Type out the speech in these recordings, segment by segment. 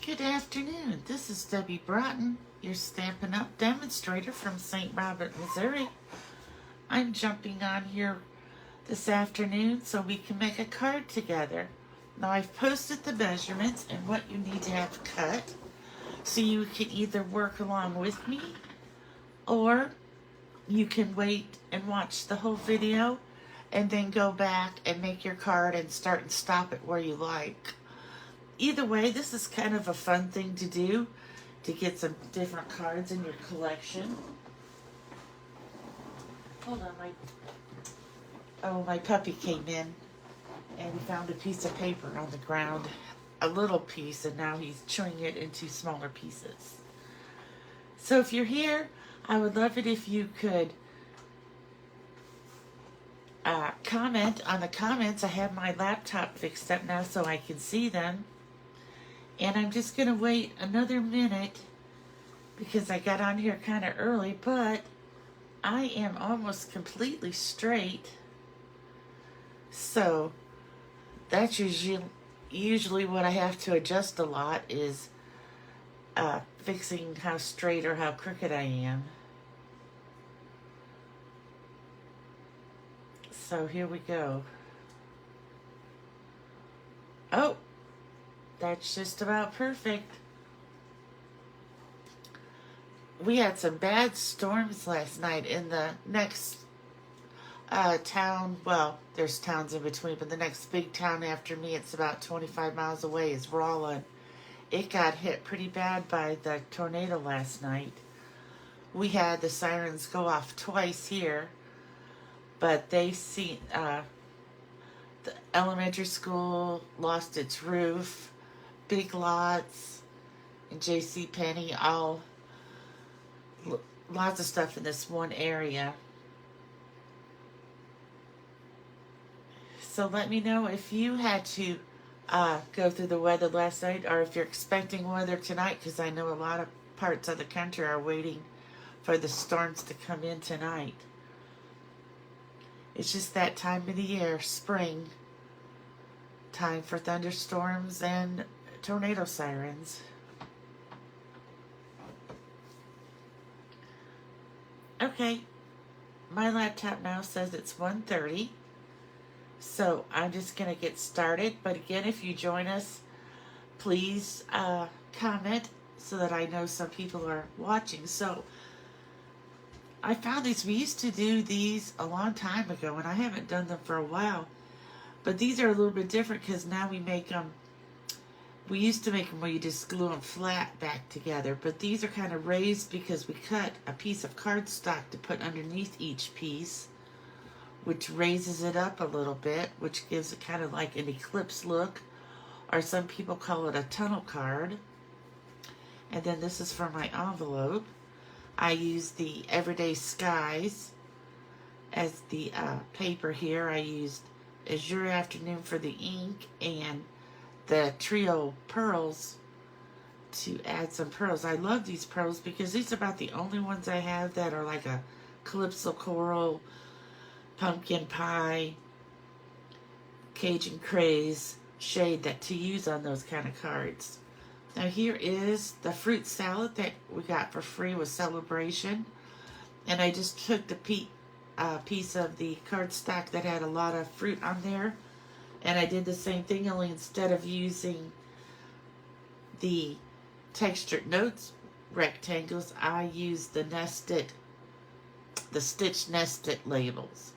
Good afternoon. This is Debbie Broughton, your Stampin' Up! Demonstrator from St. Robert, Missouri. I'm jumping on here this afternoon so we can make a card together. Now I've posted the measurements and what you need to have cut, so you can either work along with me or you can wait and watch the whole video and then go back and make your card and start and stop it where you like. Either way, this is kind of a fun thing to do to get some different cards in your collection. Hold on, my puppy came in and he found a piece of paper on the ground, a little piece, and now he's chewing it into smaller pieces. So if you're here, I would love it if you could comment on the comments. I have my laptop fixed up now so I can see them. And I'm just going to wait another minute because I got on here kind of early, but I am almost completely straight. So that's usually what I have to adjust a lot is fixing how straight or how crooked I am. So here we go. Oh! That's just about perfect. We had some bad storms last night in the next town. Well, there's towns in between, but the next big town after me, it's about 25 miles away, is Rolla. It got hit pretty bad by the tornado last night. We had the sirens go off twice here, but they see the elementary school lost its roof. Big Lots and JCPenney, lots of stuff in this one area. So let me know if you had to go through the weather last night or if you're expecting weather tonight, because I know a lot of parts of the country are waiting for the storms to come in tonight. It's just that time of the year, spring, time for thunderstorms and tornado sirens. Okay, my laptop now says it's 1:30, so I'm just going to get started. But again, if you join us, please comment so that I know some people are watching. So I found these. We used to do these a long time ago, and I haven't done them for a while. But these are a little bit different because now we make them. We used to make them where you just glue them flat back together, but these are kind of raised because we cut a piece of cardstock to put underneath each piece, which raises it up a little bit, which gives it kind of like an eclipse look, or some people call it a tunnel card. And then this is for my envelope. I use the Everyday Skies as the paper here. I used Azure Afternoon for the ink and the Trio pearls to add some pearls. I love these pearls because these are about the only ones I have that are like a Calypso Coral, Pumpkin Pie, Cajun Craze shade that to use on those kind of cards. Now here is the fruit salad that we got for free with Celebration. And I just took the piece of the cardstock that had a lot of fruit on there. And I did the same thing, only instead of using the textured notes rectangles, I used the stitched nested labels.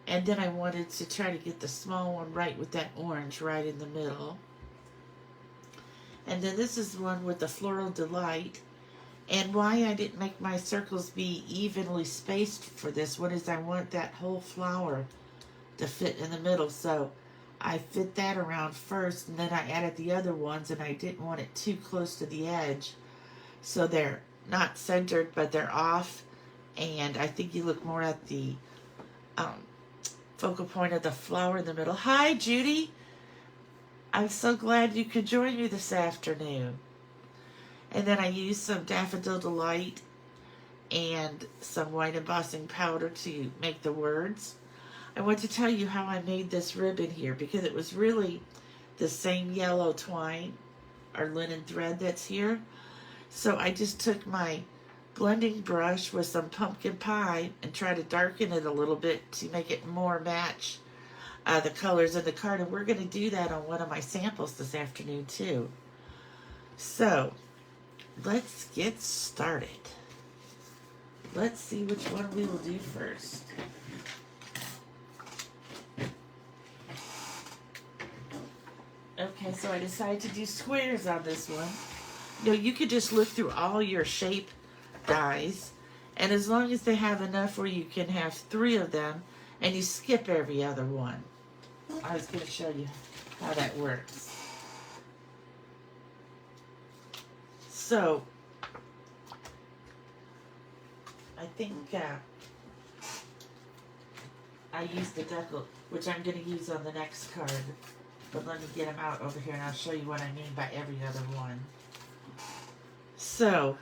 And then I wanted to try to get the small one right with that orange right in the middle. And then this is one with the Floral Delight. And why I didn't make my circles be evenly spaced for this one is I want that whole flower to fit in the middle, so I fit that around first, and then I added the other ones, and I didn't want it too close to the edge, so they're not centered, but they're off, and I think you look more at the focal point of the flower in the middle. Hi, Judy. I'm so glad you could join me this afternoon. And then I used some Daffodil Delight and some white embossing powder to make the words. I want to tell you how I made this ribbon here because it was really the same yellow twine our linen thread that's here. So I just took my blending brush with some pumpkin pie and tried to darken it a little bit to make it more match the colors in the card. And we're going to do that on one of my samples this afternoon too. So let's get started. Let's see which one we will do first. Okay, so I decided to do squares on this one. You know, you could just look through all your shape dies, and as long as they have enough where you can have 3 of them, and you skip every other one. I was going to show you how that works. So, I think I used the Deckled, which I'm going to use on the next card. But let me get them out over here and I'll show you what I mean by every other one. So,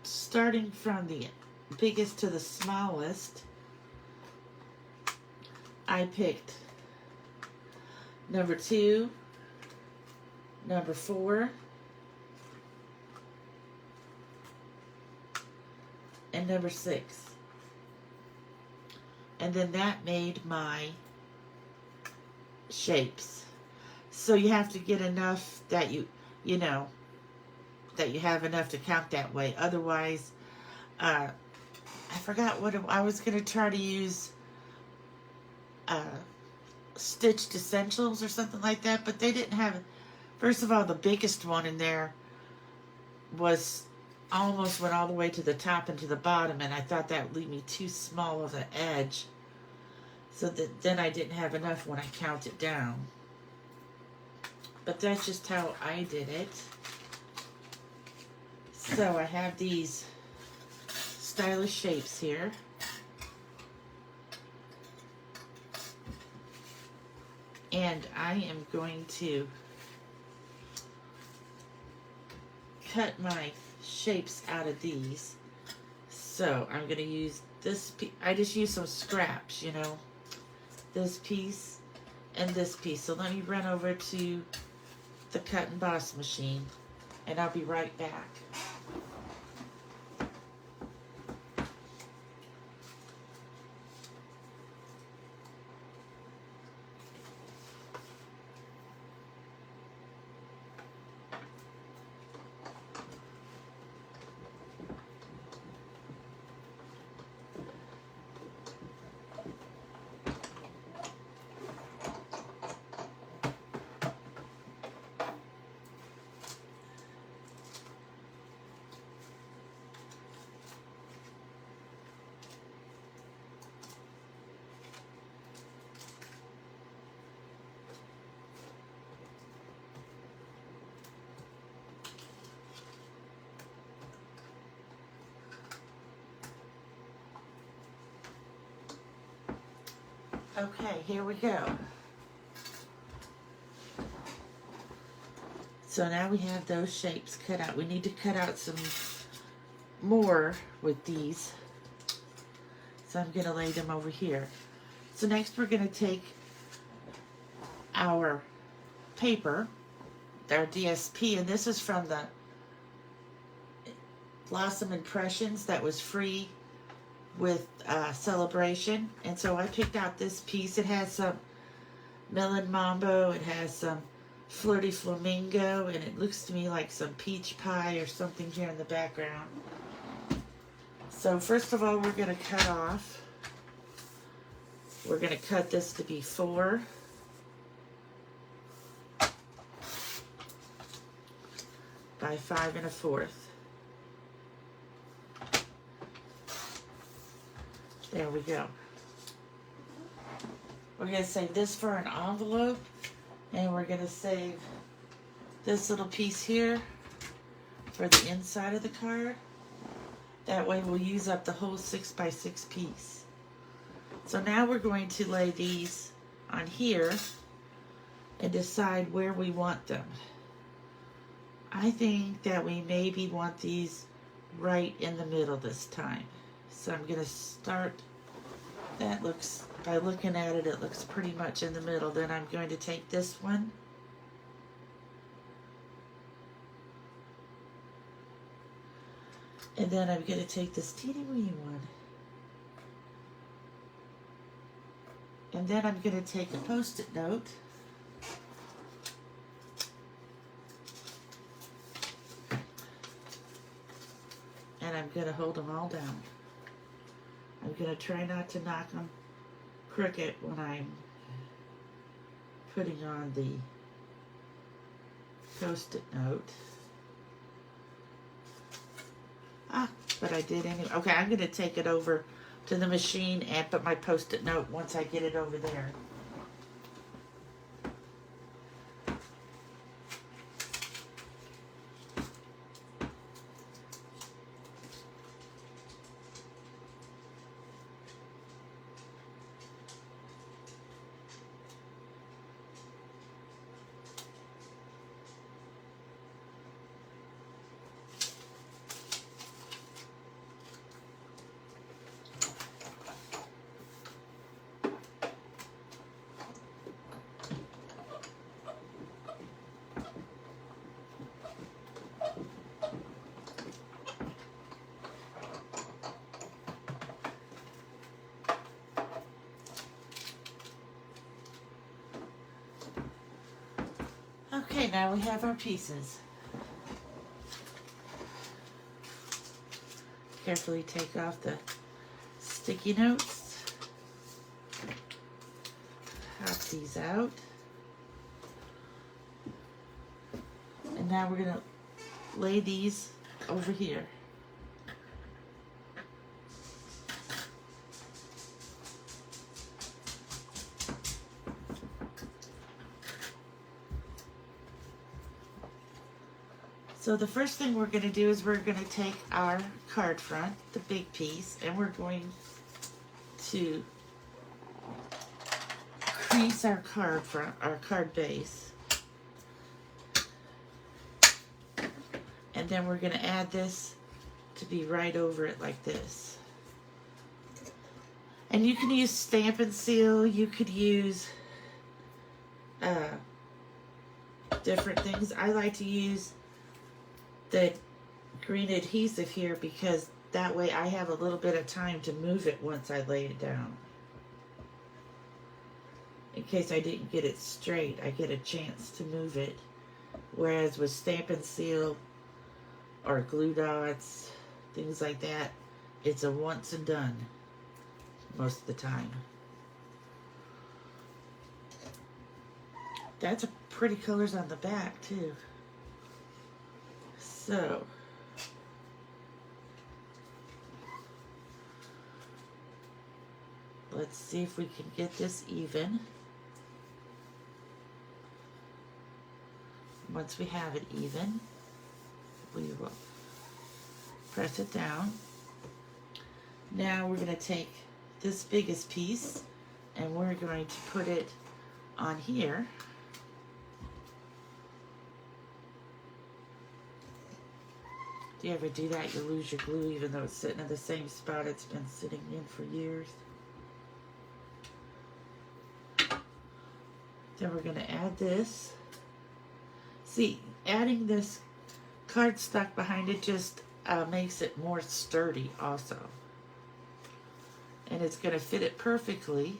starting from the biggest to the smallest, I picked number 2, number 4, and number 6. And then that made my shapes. So you have to get enough that you know, that you have enough to count that way. Otherwise, I forgot what I was going to try to use Stitched Essentials or something like that, but they didn't have it. First of all, the biggest one in there was almost went all the way to the top and to the bottom, and I thought that would leave me too small of an edge, so that then I didn't have enough when I counted down. But that's just how I did it. So I have these stylish shapes here. And I am going to cut my shapes out of these. So I'm going to use this piece. I just use some scraps, you know, this piece and this piece. So let me run over to the cut and boss machine and I'll be right back. Okay, here we go. So now we have those shapes cut out. We need to cut out some more with these. So I'm going to lay them over here. So next we're going to take our paper, our DSP, and this is from the Blossom Impressions that was free with Celebration. And so I picked out this piece. It has some Melon Mambo, it has some Flirty Flamingo, and it looks to me like some peach pie or something here in the background. So first of all, we're going to cut off. We're going to cut this to be 4 by 5 1/4. There we go. We're going to save this for an envelope, and we're going to save this little piece here for the inside of the card. That way we'll use up the whole 6 by 6 piece. So now we're going to lay these on here and decide where we want them. I think that we maybe want these right in the middle this time. So I'm going to start That looks, by looking at it, it looks pretty much in the middle. Then I'm going to take this one. And then I'm going to take this teeny weeny one. And then I'm going to take a Post-it note. And I'm going to hold them all down. I'm going to try not to knock them crooked when I'm putting on the Post-it note. But I did anyway. Okay, I'm going to take it over to the machine and put my Post-it note once I get it over there. Okay, now we have our pieces. Carefully take off the sticky notes. Pop these out. And now we're going to lay these over here. So the first thing we're going to do is we're going to take our card front, the big piece, and we're going to crease our card front, our card base. And then we're going to add this to be right over it like this. And you can use Stamp and Seal, you could use different things. I like to use the green adhesive here because that way I have a little bit of time to move it once I lay it down. In case I didn't get it straight, I get a chance to move it. Whereas with Stamp and Seal or glue dots, things like that, it's a once and done most of the time. That's a pretty colors on the back too. So, let's see if we can get this even. Once we have it even, we will press it down. Now we're going to take this biggest piece and we're going to put it on here. Do you ever do that? You lose your glue even though it's sitting in the same spot it's been sitting in for years. Then we're going to add this. See, adding this cardstock behind it just makes it more sturdy also. And it's going to fit it perfectly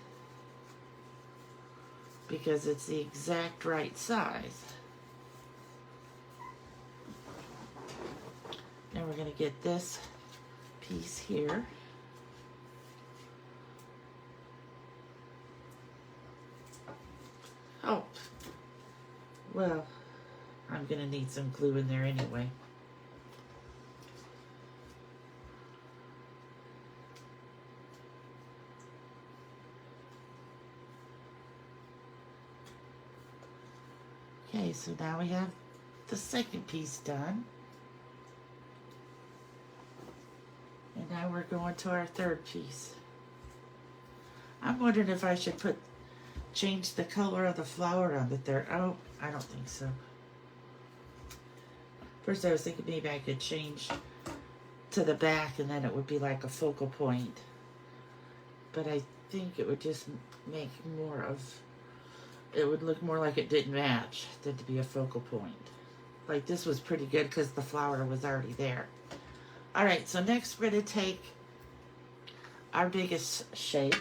because it's the exact right size. Now we're going to get this piece here. Oh, well, I'm going to need some glue in there anyway. Okay, so now we have the second piece done. And now we're going to our third piece. I'm wondering if I should change the color of the flower on the third. Oh, I don't think so. First I was thinking maybe I could change to the back and then it would be like a focal point. But I think it would just make more of, it would look more like it didn't match than to be a focal point. Like this was pretty good because the flower was already there. All right, so next we're going to take our biggest shape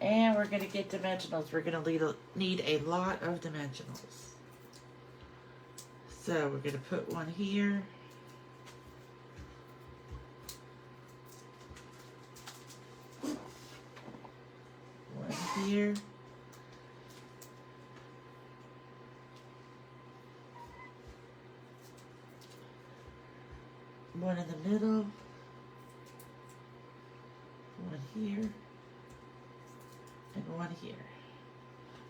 and we're going to get dimensionals. We're going to need a lot of dimensionals. So we're going to put one here. One here. One in the middle. One here. And one here.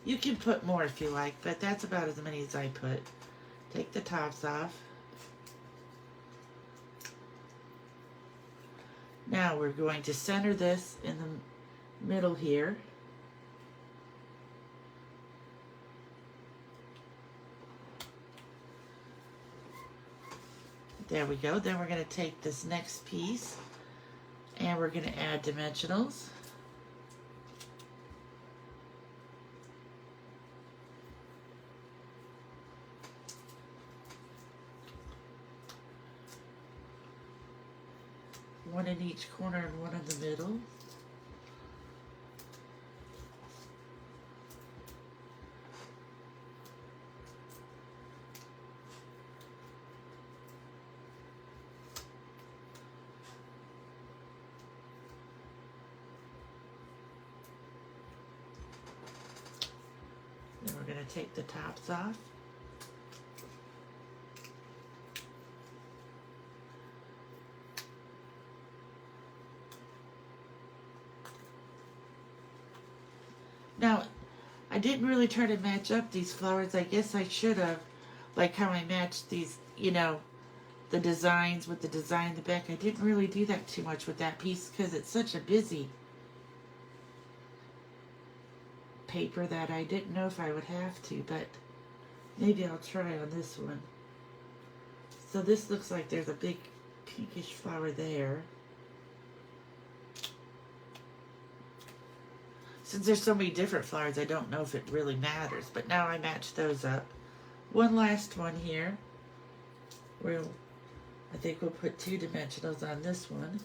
You can put more if you like, but that's about as many as I put. Take the tops off. Now we're going to center this in the middle here. There we go. Then we're going to take this next piece and we're going to add dimensionals. One in each corner and one in the middle. Then we're going to take the tops off. Now, I didn't really try to match up these flowers. I guess I should have, like how I matched these, you know, the designs with the design in the back. I didn't really do that too much with that piece because it's such a busy paper that I didn't know if I would have to, but maybe I'll try on this one. So this looks like there's a big pinkish flower there. Since there's so many different flowers, I don't know if it really matters, but now I match those up. One last one here. I think we'll put 2 dimensionals on this one.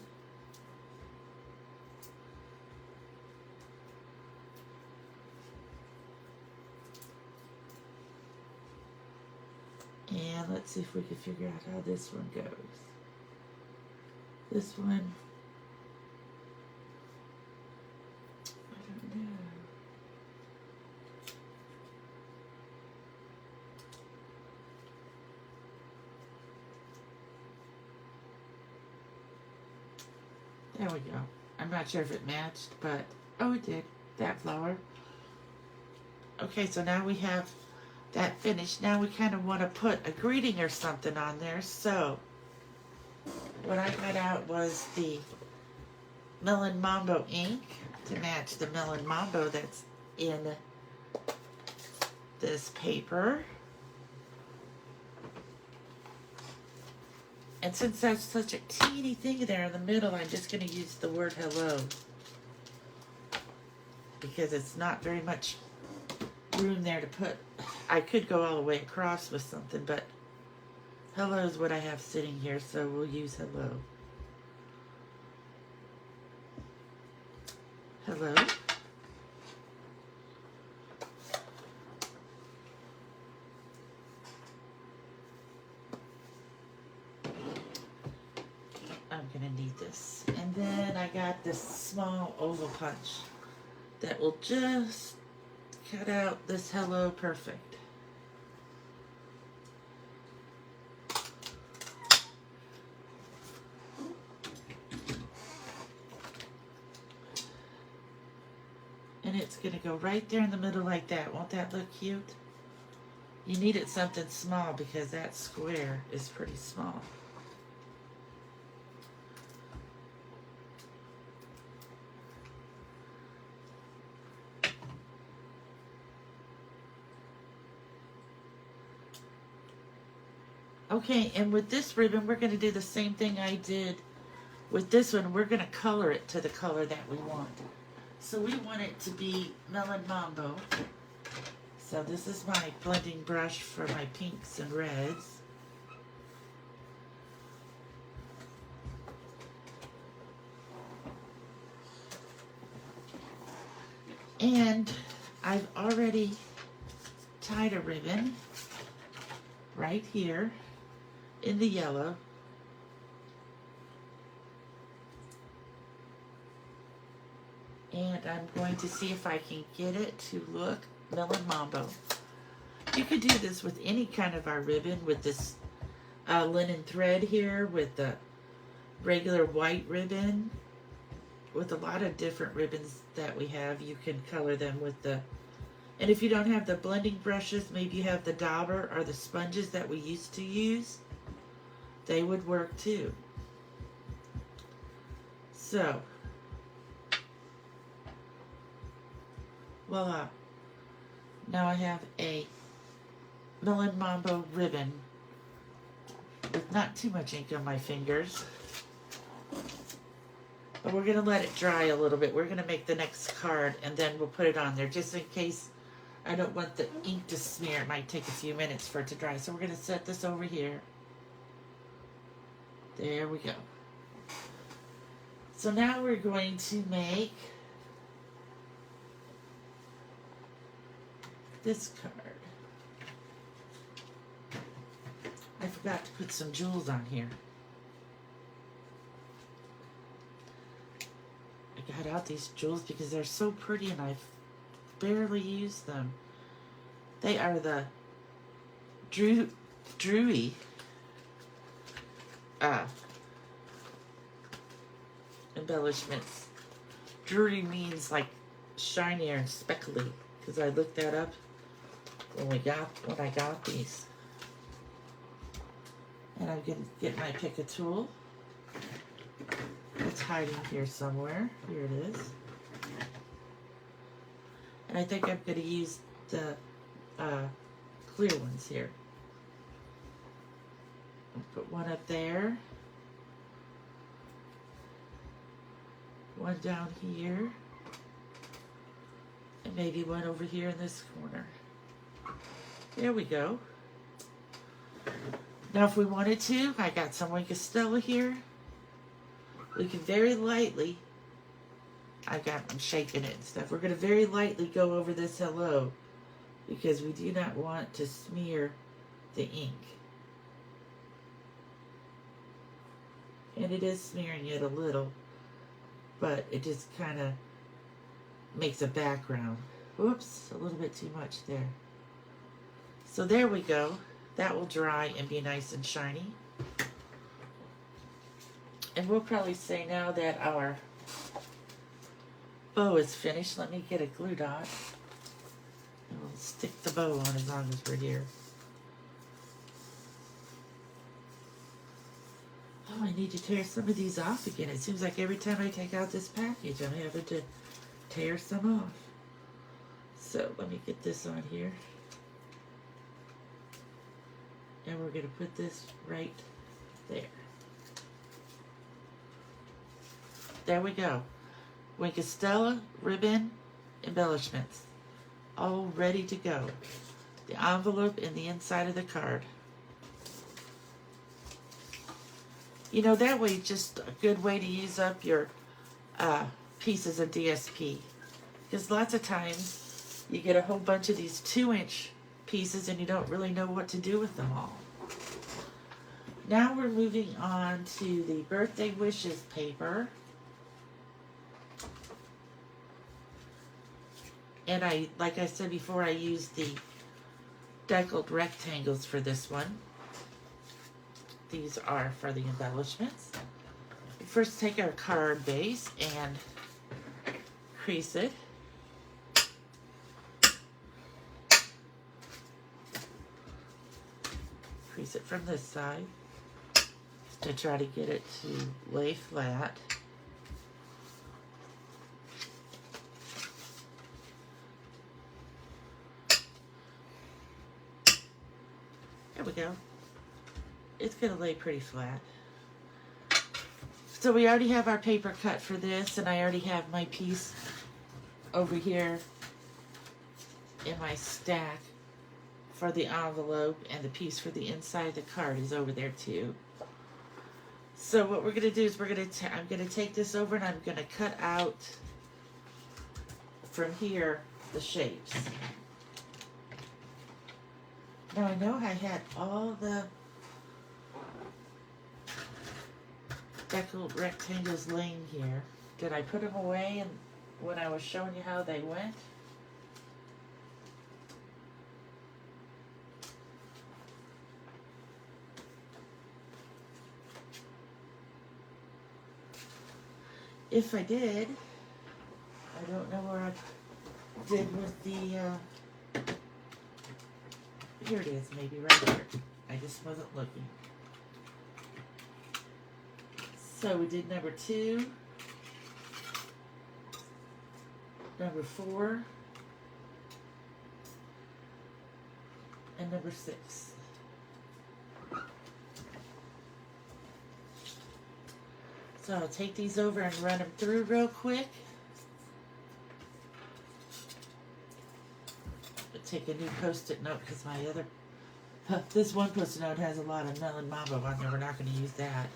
And let's see if we can figure out how this one goes. This one, I don't know. There we go. I'm not sure if it matched, but oh, it did. That flower. Okay, so now we have that finished. Now we kind of want to put a greeting or something on there. So what I got out was the Melon Mambo ink to match the Melon Mambo that's in this paper. And since there's such a teeny thing there in the middle, I'm just going to use the word hello. Because it's not very much room there to put. I could go all the way across with something, but hello is what I have sitting here, so we'll use hello. Hello. I'm gonna need this. And then I got this small oval punch that will just cut out this hello perfect. And it's gonna go right there in the middle like that. Won't that look cute? You needed something small because that square is pretty small. Okay, and with this ribbon, we're going to do the same thing I did with this one. We're going to color it to the color that we want. So we want it to be Melon Mambo. So this is my blending brush for my pinks and reds. And I've already tied a ribbon right here in the yellow. And I'm going to see if I can get it to look Melon Mambo. You could do this with any kind of our ribbon, with this linen thread here, with the regular white ribbon, with a lot of different ribbons that we have. You can color them with the, and if you don't have the blending brushes, maybe you have the dauber or the sponges that we used to use, they would work too. So, voila. Now I have a Melon Mambo ribbon with not too much ink on my fingers. But we're going to let it dry a little bit. We're going to make the next card and then we'll put it on there just in case I don't want the ink to smear. It might take a few minutes for it to dry. So we're going to set this over here. There we go. So now we're going to make this card. I forgot to put some jewels on here. I got out these jewels because they're so pretty and I've barely used them. They are the Drewy embellishments. Drewy means like shinier and speckly, because I looked that up when I got these. And I'm gonna get my pick a tool. It's hiding here somewhere. Here it is. And I think I'm gonna use the clear ones here. I'll put one up there. One down here. And maybe one over here in this corner. There we go. Now if we wanted to, I got some Wink of Stella here. We can very lightly, I'm shaking it and stuff. We're going to very lightly go over this hello because we do not want to smear the ink. And it is smearing it a little, but it just kind of makes a background. Whoops, a little bit too much there. So there we go. That will dry and be nice and shiny. And we'll probably say now that our bow is finished. Let me get a glue dot. And we'll stick the bow on as long as we're here. Oh, I need to tear some of these off again. It seems like every time I take out this package, I'm having to tear some off. So let me get this on here. And we're going to put this right there. There we go. Wink of Stella ribbon embellishments. All ready to go. The envelope and the inside of the card. You know, that way, just a good way to use up your pieces of DSP. Because lots of times, you get a whole bunch of these 2-inch pieces and you don't really know what to do with them all. Now we're moving on to the birthday wishes paper. And like I said before, I used the Deckled Rectangles for this one. These are for the embellishments. We first take our card base and crease it. Crease it from this side to try to get it to lay flat. There we go. It's going to lay pretty flat. So we already have our paper cut for this, and I already have my piece over here in my stack for the envelope, and the piece for the inside of the card is over there too. So what we're gonna do is I'm gonna take this over and I'm gonna cut out from here the shapes. Now I know I had all the Deckled Rectangles laying here. Did I put them away and when I was showing you how they went? If I did, I don't know where I did with the, here it is, maybe right here. I just wasn't looking. So we did number 2, number 4, and number 6. So I'll take these over and run them through real quick. I'll take a new post-it note because my other, this one post-it note has a lot of melon mambo on there. We're not going to use that.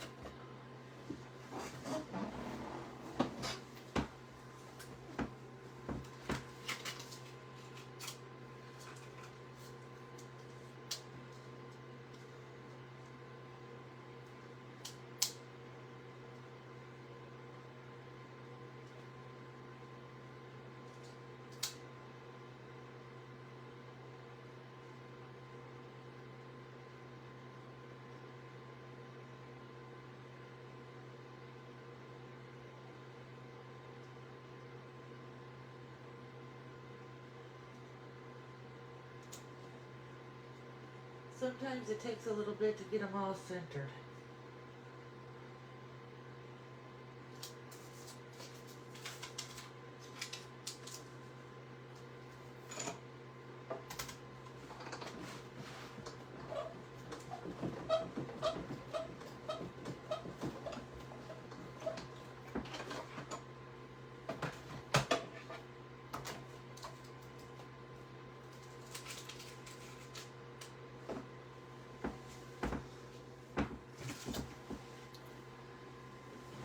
Sometimes it takes a little bit to get them all centered.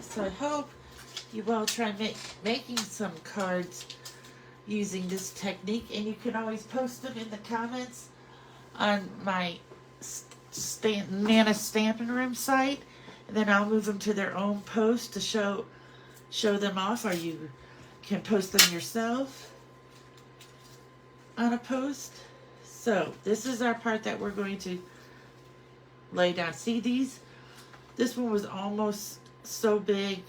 So I hope you all try making some cards using this technique, and you can always post them in the comments on my Nana Stampin' Room site, and then I'll move them to their own post to show them off, or you can post them yourself on a post. So this is our part that we're going to lay down. See these? This one was almost so big.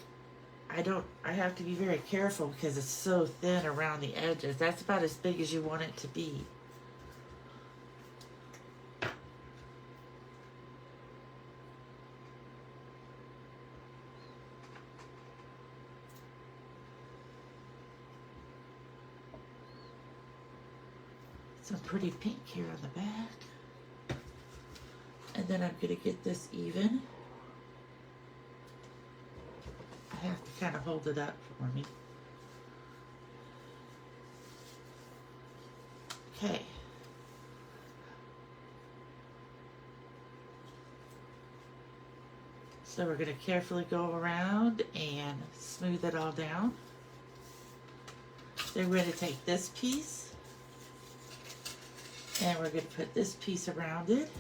I have to be very careful because it's so thin around the edges. That's about as big as you want it to be. Some pretty pink here on the back. And then I'm going to get this even. I have to kind of hold it up for me. Okay. So we're going to carefully go around and smooth it all down. Then we're going to take this piece and we're going to put this piece around it.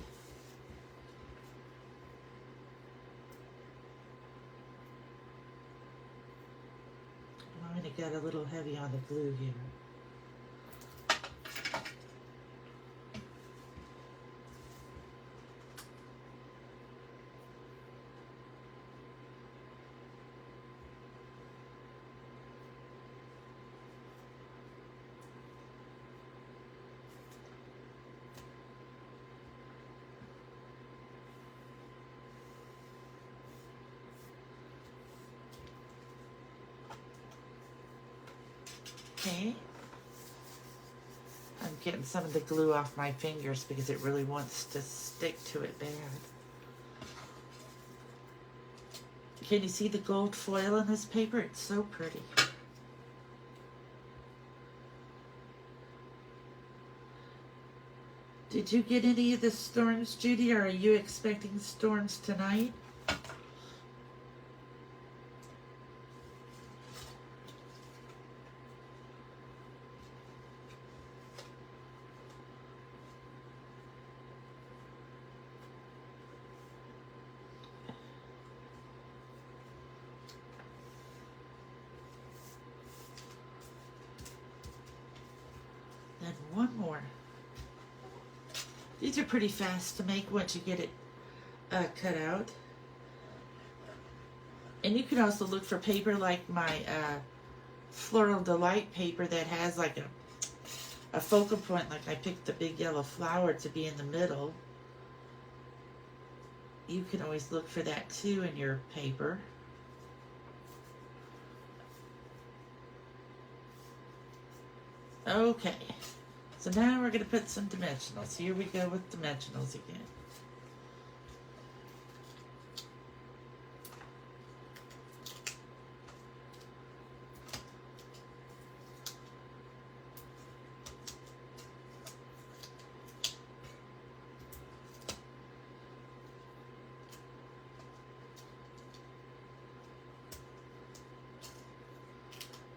Got a little heavy on the glue here. Okay. I'm getting some of the glue off my fingers because it really wants to stick to it bad. Can you see the gold foil in this paper? It's so pretty. Did you get any of the storms, Judy, or are you expecting storms tonight? Then one more. These are pretty fast to make once you get it cut out. And you can also look for paper like my Floral Delight paper that has like a focal point, like I picked the big yellow flower to be in the middle. You can always look for that too in your paper. Okay, so now we're going to put some dimensionals. Here we go with dimensionals again.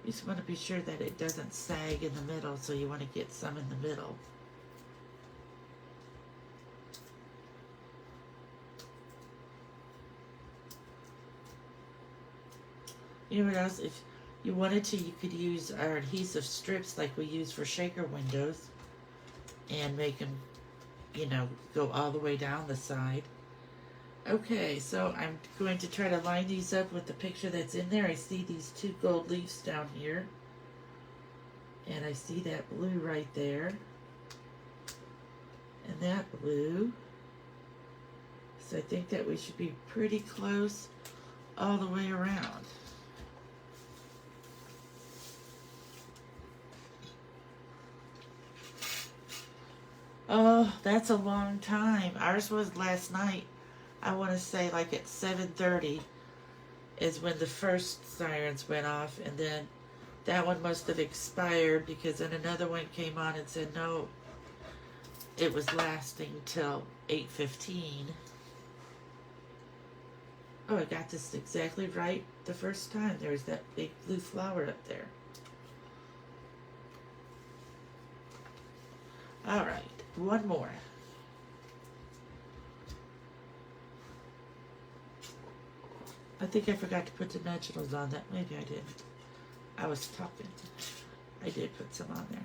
You just want to be sure that it doesn't sag in the middle, so you want to get some in the middle. You know what else? If you wanted to, you could use our adhesive strips like we use for shaker windows and make them, you know, go all the way down the side. Okay, so I'm going to try to line these up with the picture that's in there. I see these two gold leaves down here. And I see that blue right there. And that blue. So I think that we should be pretty close all the way around. Oh, that's a long time. Ours was last night. I want to say like at 7:30 is when the first sirens went off, and then that one must have expired because then another one came on and said no, it was lasting till 8:15. Oh, I got this exactly right the first time. There's that big blue flower up there. All right, one more. I think I forgot to put dimensionals on that. Maybe I didn't. I was talking. I did put some on there.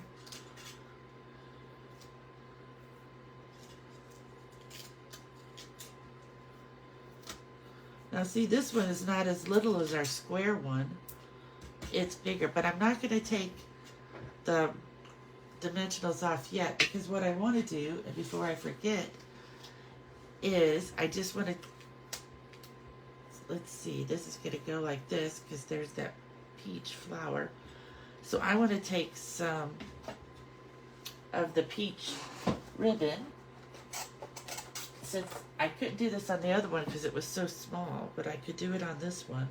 Now see, this one is not as little as our square one. It's bigger, but I'm not going to take the dimensionals off yet because what I want to do, and before I forget, is I just want to, let's see, this is going to go like this because there's that peach flower. So I want to take some of the peach ribbon, since I couldn't do this on the other one because it was so small, but I could do it on this one.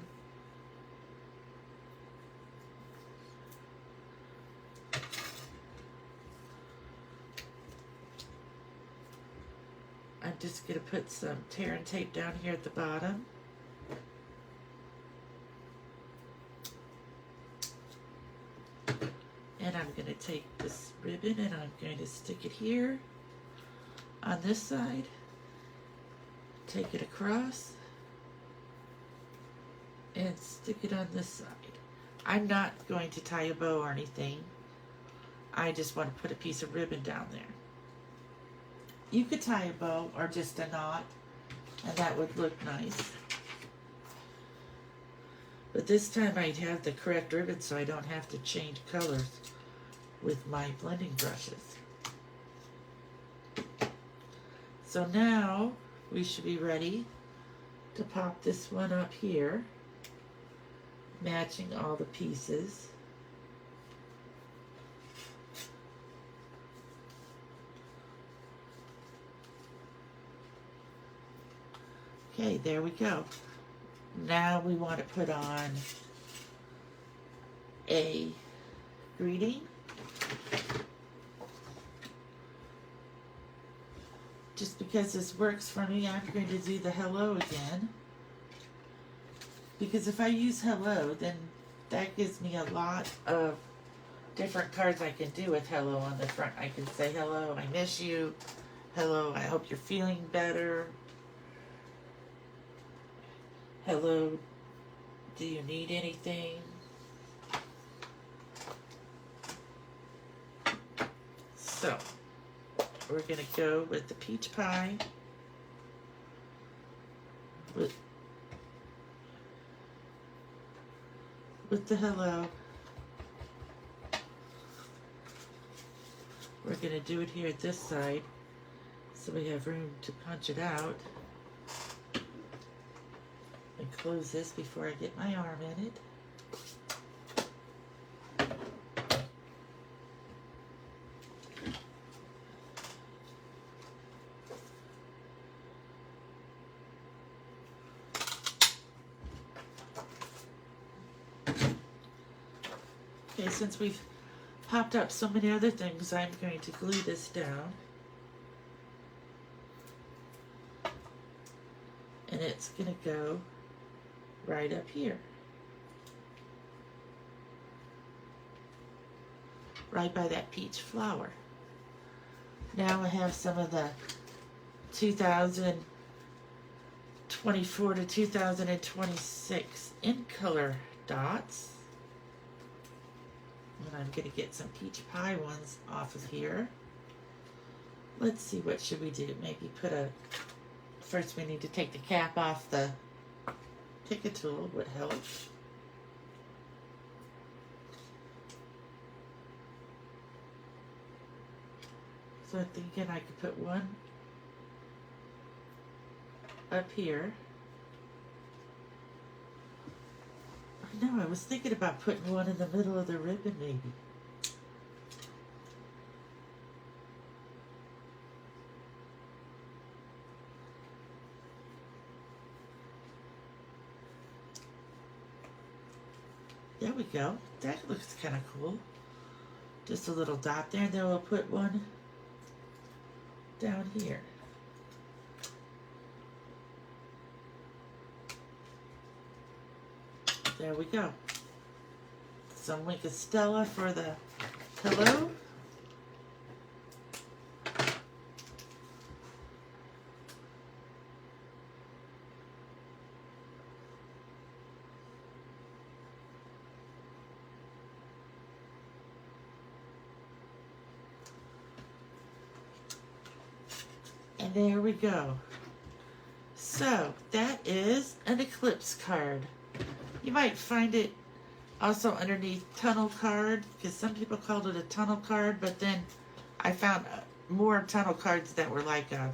I'm just going to put some tear and tape down here at the bottom. And I'm going to take this ribbon and I'm going to stick it here on this side. Take it across and stick it on this side. I'm not going to tie a bow or anything. I just want to put a piece of ribbon down there. You could tie a bow or just a knot, and that would look nice. But this time I'd have the correct ribbon so I don't have to change colors with my blending brushes. So now we should be ready to pop this one up here, matching all the pieces. Okay, there we go. Now we want to put on a greeting. just because this works for me, I'm going to do the hello again. Because if I use hello, then that gives me a lot of different cards I can do with hello on the front. I can say hello, I miss you. Hello, I hope you're feeling better. Hello, do you need anything? So, we're going to go with the peach pie. With the hello. We're going to do it here at this side so we have room to punch it out. And close this before I get my arm in it. Okay, since we've popped up so many other things, I'm going to glue this down. And it's going to go right up here. Right by that peach flower. Now I have some of the 2024 to 2026 in color dots. And I'm going to get some peach pie ones off of here. Let's see, what should we do? Maybe put a... First we need to take the cap off the... Pick a tool would help. So I'm thinking I could put one up here. No, I was thinking about putting one in the middle of the ribbon, maybe. There we go. That looks kind of cool. Just a little dot there, and then we'll put one down here. There we go. Some Link Stella for the hello. And there we go. So that is an eclipse card. You might find it also underneath tunnel card, because some people called it a tunnel card, but then I found more tunnel cards that were like a,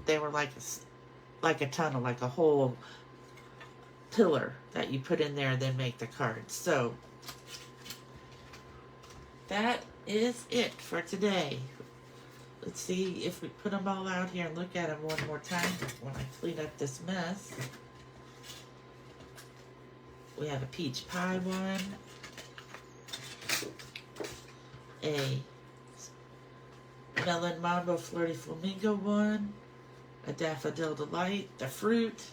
they were like a tunnel, like a whole pillar that you put in there and then make the cards. So that is it for today. Let's see if we put them all out here and look at them one more time when I clean up this mess. We have a peach pie one, a melon mambo flirty flamingo one, a daffodil delight, the fruit,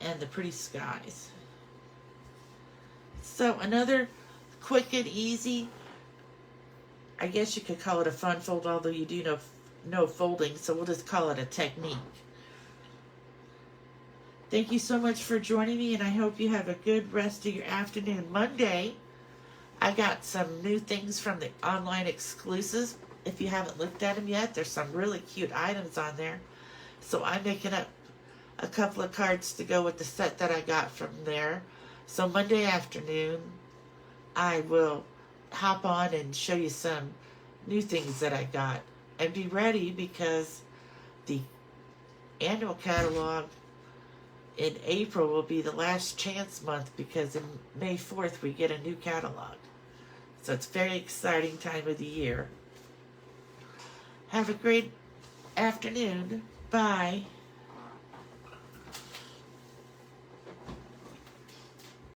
and the pretty skies. So another quick and easy, I guess you could call it a fun fold, although you do no folding, so we'll just call it a technique. Thank you so much for joining me, and I hope you have a good rest of your afternoon. Monday, I got some new things from the online exclusives. If you haven't looked at them yet, there's some really cute items on there. So I'm making up a couple of cards to go with the set that I got from there. So Monday afternoon, I will hop on and show you some new things that I got, and be ready because the annual catalog in April will be the last chance month, because in May 4th we get a new catalog. So it's a very exciting time of the year. Have a great afternoon. Bye.